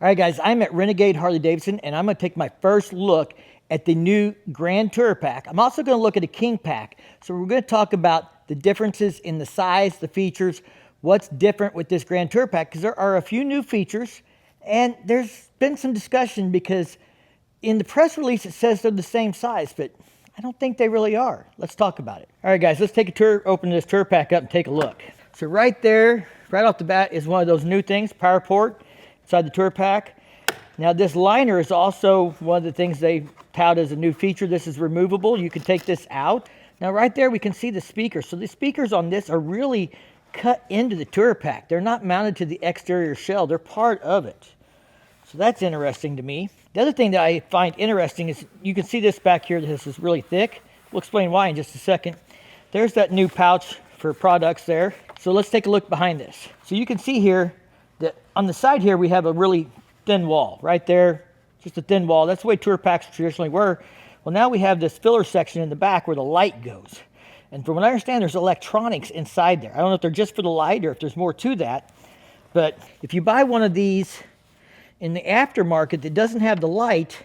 All right, guys, I'm at Renegade Harley-Davidson, and I'm going to take my first look at the new Grand Tour-Pak. I'm also going to look at a King Pack. So we're going to talk about the differences in the size, the features, what's different with this Grand Tour-Pak, because there are a few new features, and there's been some discussion because in the press release it says they're the same size, but I don't think they really are. Let's talk about it. All right, guys, let's take a tour, open this Tour-Pak up and take a look. So right there, right off the bat, is one of those new things, power port inside the Tour-Pak. Now this liner is also one of the things they tout as a new feature. This is removable. You can take this out. Now right there we can see the speakers. So the speakers on this are really cut into the Tour-Pak. They're not mounted to the exterior shell. They're part of it. So that's interesting to me. The other thing that I find interesting is you can see this back here. This is really thick. We'll explain why in just a second. There's that new pouch for products there. So let's take a look behind this. So you can see here that on the side here we have a really thin wall right there, just a thin wall. That's the way Tour-Paks traditionally were. Well, now we have this filler section in the back where the light goes. And from what I understand, there's electronics inside there. I don't know if they're just for the light or if there's more to that. But if you buy one of these in the aftermarket that doesn't have the light,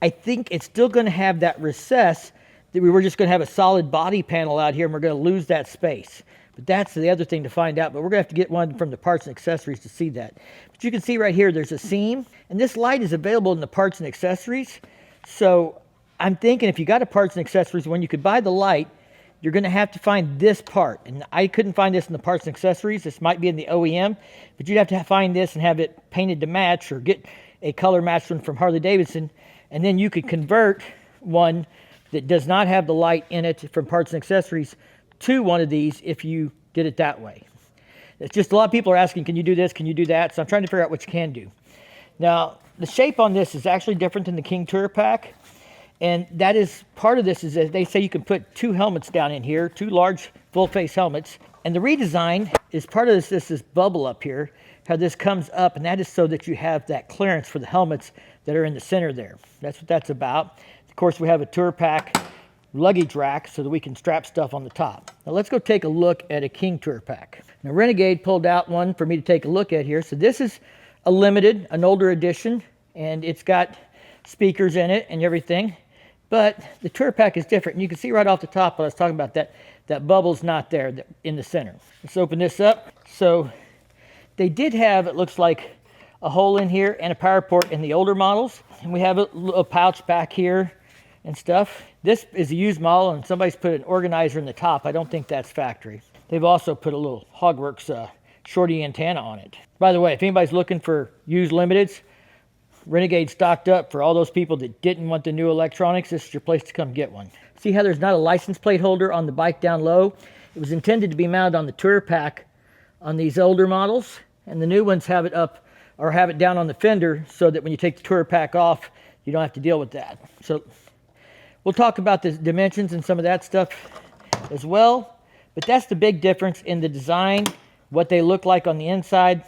I think it's still going to have that recess that we were just going to have a solid body panel out here and we're going to lose that space. But that's the other thing to find out. But we're going to have to get one from the parts and accessories to see that. But you can see right here, there's a seam. And this light is available in the parts and accessories. So I'm thinking if you got a parts and accessories, when you could buy the light, you're going to have to find this part. And I couldn't find this in the parts and accessories. This might be in the OEM. But you'd have to find this and have it painted to match or get a color matched one from Harley-Davidson. And then you could convert one that does not have the light in it from parts and accessories to one of these if you did it that way. It's just a lot of people are asking, can you do this? Can you do that? So I'm trying to figure out what you can do. Now, the shape on this is actually different than the King Tour-Pak. And that is, part of this is that they say you can put two helmets down in here, two large full-face helmets. And the redesign is part of this bubble up here, how this comes up, and that is so that you have that clearance for the helmets that are in the center there. That's what that's about. Of course, we have a Tour-Pak luggage rack so that we can strap stuff on the top. Now let's go take a look at a King Tour-Pak. Now Renegade pulled out one for me to take a look at here. So this is a limited, an older edition, and it's got speakers in it and everything. But the Tour-Pak is different. And you can see right off the top, what I was talking about, that bubble's not there in the center. Let's open this up. So they did have, it looks like, a hole in here and a power port in the older models. And we have a little pouch back here and stuff. This is a used model and somebody's put an organizer in the top. I don't think that's factory. They've also put a little Hogworks shorty antenna on it. By the way, if anybody's looking for used limiteds, Renegade stocked up for all those people that didn't want the new electronics. This is your place to come get one. See how there's not a license plate holder on the bike down low? It was intended to be mounted on the Tour-Pak on these older models, and the new ones have it up or have it down on the fender so that when you take the Tour-Pak off, you don't have to deal with that. So we'll talk about the dimensions and some of that stuff as well, but that's the big difference in the design, what they look like on the inside.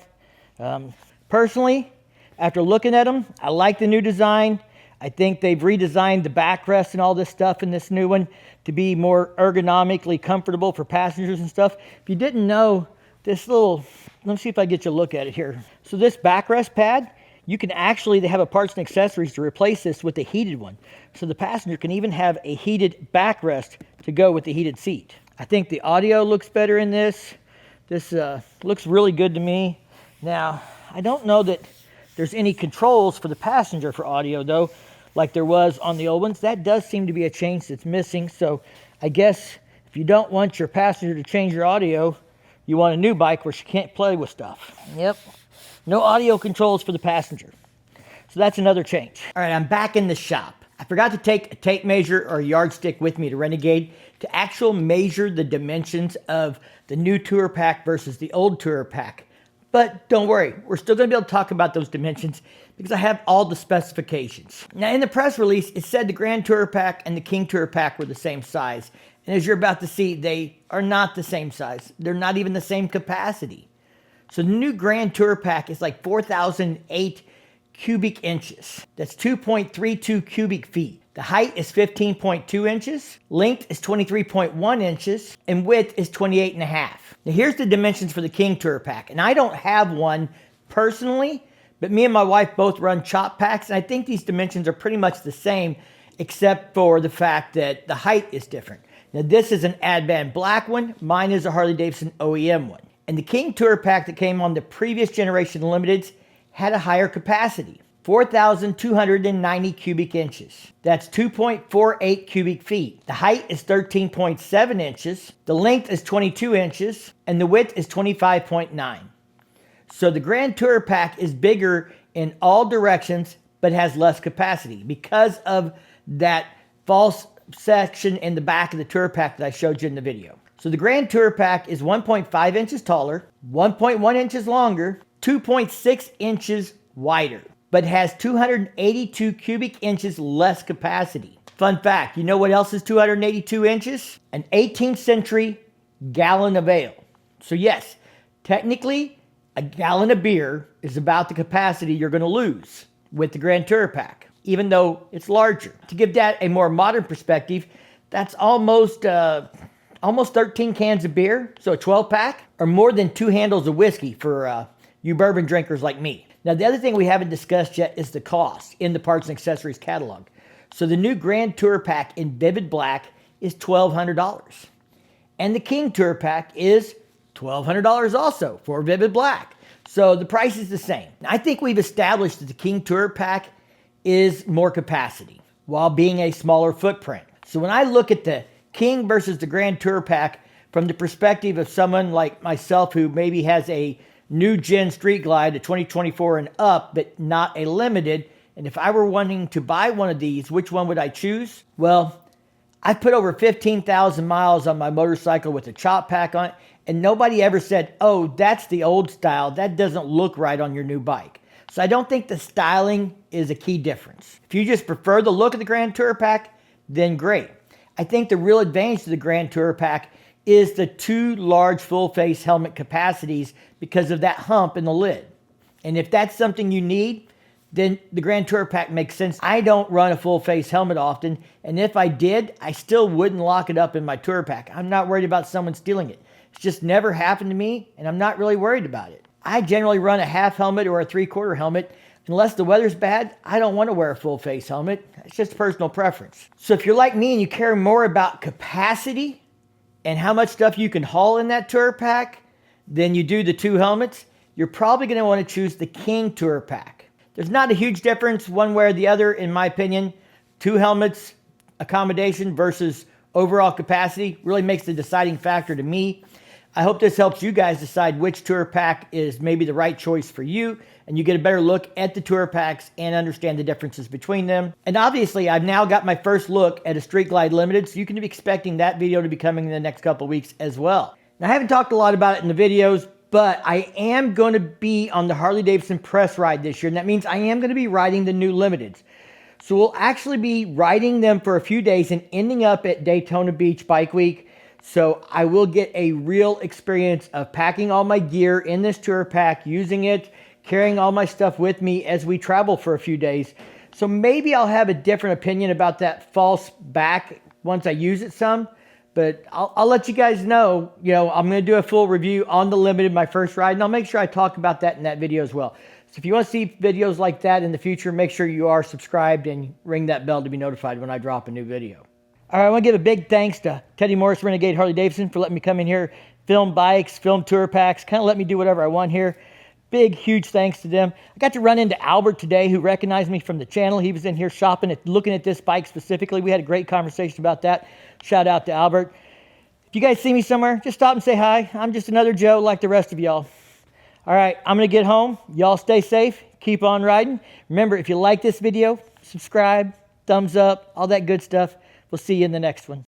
Personally, after looking at them, I like the new design. I think they've redesigned the backrest and all this stuff in this new one to be more ergonomically comfortable for passengers and stuff. If you didn't know, this little, let me see if I get you a look at it here. So this backrest pad, you can actually, they have a parts and accessories to replace this with a heated one. So the passenger can even have a heated backrest to go with the heated seat. I think the audio looks better in this. This looks really good to me. Now, I don't know that there's any controls for the passenger for audio though, like there was on the old ones. That does seem to be a change that's missing. So I guess if you don't want your passenger to change your audio, you want a new bike where she can't play with stuff. Yep. No audio controls for the passenger. So that's another change. All right, I'm back in the shop. I forgot to take a tape measure or a yardstick with me to Renegade to actually measure the dimensions of the new Tour-Pak versus the old Tour-Pak. But don't worry, we're still going to be able to talk about those dimensions because I have all the specifications. Now in the press release, it said the Grand Tour-Pak and the King Tour-Pak were the same size. And as you're about to see, they are not the same size. They're not even the same capacity. So the new Grand Tour-Pak is like 4,008 cubic inches. That's 2.32 cubic feet. The height is 15.2 inches, length is 23.1 inches, and width is 28.5. Now here's the dimensions for the King Tour-Pak, and I don't have one personally, But me and my wife both run chop packs, and I think these dimensions are pretty much the same, except for the fact that the height is different. Now this is an Advan black one, mine is a Harley-Davidson OEM one. And the King Tour Pack that came on the previous generation Limiteds had a higher capacity, 4,290 cubic inches. That's 2.48 cubic feet. The height is 13.7 inches, the length is 22 inches, and the width is 25.9. So the Grand Tour Pack is bigger in all directions, but has less capacity because of that false section in the back of the Tour Pack that I showed you in the video. So the Grand Tour Pack is 1.5 inches taller, 1.1 inches longer, 2.6 inches wider, but has 282 cubic inches less capacity. Fun fact, you know what else is 282 inches? An 18th century gallon of ale. So yes, technically, a gallon of beer is about the capacity you're going to lose with the Grand Tour Pack, even though it's larger. To give that a more modern perspective, that's almost 13 cans of beer, so a 12-pack, or more than 2 handles of whiskey for you bourbon drinkers like me. Now, the other thing we haven't discussed yet is the cost in the parts and accessories catalog. So the new Grand Tour Pack in Vivid Black is $1,200. And the King Tour Pack is $1,200 also for Vivid Black. So the price is the same. I think we've established that the King Tour Pack is more capacity while being a smaller footprint. So when I look at the King versus the Grand Tour Pack from the perspective of someone like myself who maybe has a new gen Street Glide, a 2024 and up, but not a limited, and if I were wanting to buy one of these, which one would I choose? Well, I've put over 15,000 miles on my motorcycle with a chop pack on it, and nobody ever said, oh, that's the old style. That doesn't look right on your new bike. So I don't think the styling is a key difference. If you just prefer the look of the Grand Tour Pack, then great. I think the real advantage to the Grand Tour Pack is the 2 large full face helmet capacities because of that hump in the lid. And if that's something you need, then the Grand Tour Pack makes sense. I don't run a full face helmet often, and if I did, I still wouldn't lock it up in my Tour Pack. I'm not worried about someone stealing it. It's just never happened to me, and I'm not really worried about it. I generally run a half helmet or a 3/4 helmet. Unless the weather's bad, I don't want to wear a full face helmet. It's just personal preference. So if you're like me and you care more about capacity and how much stuff you can haul in that Tour Pack than you do the 2 helmets, you're probably going to want to choose the King Tour Pack. There's not a huge difference one way or the other, in my opinion. 2 helmets accommodation versus overall capacity really makes the deciding factor to me. I hope this helps you guys decide which Tour Pack is maybe the right choice for you, and you get a better look at the Tour Packs and understand the differences between them. And obviously, I've now got my first look at a Street Glide Limited, so you can be expecting that video to be coming in the next couple of weeks as well. Now, I haven't talked a lot about it in the videos, but I am going to be on the Harley-Davidson press ride this year, and that means I am going to be riding the new Limiteds. So we'll actually be riding them for a few days and ending up at Daytona Beach Bike Week. So I will get a real experience of packing all my gear in this Tour Pack, using it, carrying all my stuff with me as we travel for a few days. So maybe I'll have a different opinion about that false back once I use it some. But I'll let you guys know, I'm going to do a full review on the Limited, my first ride, and I'll make sure I talk about that in that video as well. So if you want to see videos like that in the future, make sure you are subscribed and ring that bell to be notified when I drop a new video. All right, I want to give a big thanks to Teddy Morris, Renegade Harley-Davidson, for letting me come in here, film bikes, film Tour Packs, kind of let me do whatever I want here. Big, huge thanks to them. I got to run into Albert today, who recognized me from the channel. He was in here shopping, looking at this bike specifically. We had a great conversation about that. Shout out to Albert. If you guys see me somewhere, just stop and say hi. I'm just another Joe like the rest of y'all. All right, I'm going to get home. Y'all stay safe. Keep on riding. Remember, if you like this video, subscribe, thumbs up, all that good stuff. We'll see you in the next one.